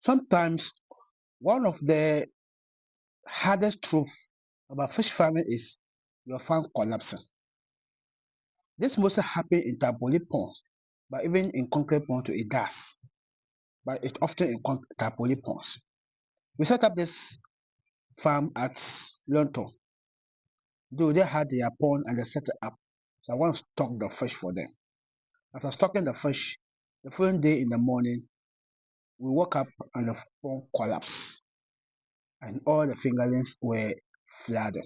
Sometimes one of the hardest truths about fish farming is your farm collapsing. This mostly happens in tarpaulin ponds, but even in concrete ponds too, it does. But it's often in tarpaulin ponds. We set up this farm at Lonton. Though they had their pond and they set it up, so I want to stock the fish for them. After stocking the fish, the following day in the morning, we woke up and the pond collapsed, and all the fingerlings were flooded.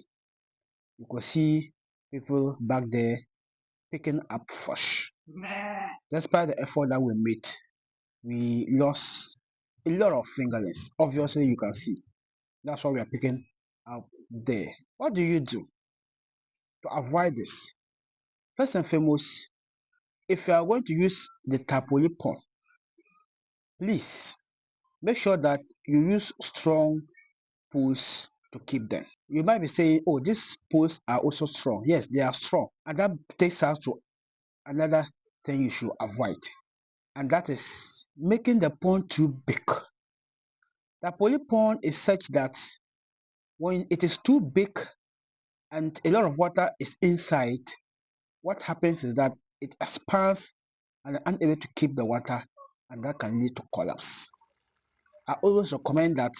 You could see people back there picking up fish. Despite the effort that we made, we lost a lot of fingerlings. Obviously, you can see. That's why we are picking up there. What do you do to avoid this? First and foremost, if you are going to use the tarpaulin pond, please make sure that you use strong poles to keep them. You might be saying, oh, these poles are also strong. Yes, they are strong. And that takes us to another thing you should avoid. And that is making the pond too big. The poly pond is such that when it is too big and a lot of water is inside, what happens is that it expands and unable to keep the water, and that can lead to collapse. I always recommend that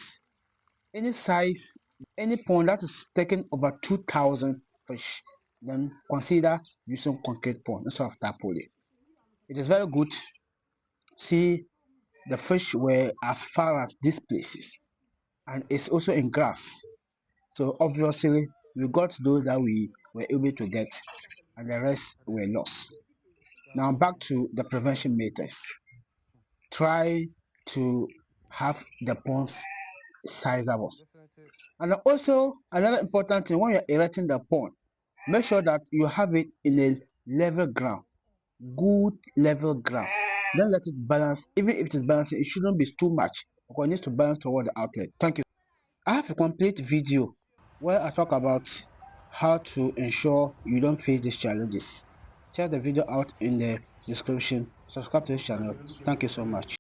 any size, any pond that is taking over 2,000 fish, then consider using concrete pond instead of tarpaulin. It is very good. See, the fish were as far as these places, and it's also in grass. So obviously, we got those that we were able to get, and the rest were lost. Now back to the prevention methods. Try to have the ponds sizable. And also another important thing when you're erecting the pond, make sure that you have it in a level ground, good level ground. Don't let it balance. Even if it is balancing, it shouldn't be too much because it needs to balance toward the outlet. Thank you. I have a complete video where I talk about how to ensure you don't face these challenges. Check the video out in the description. Subscribe to this channel. Thank you so much.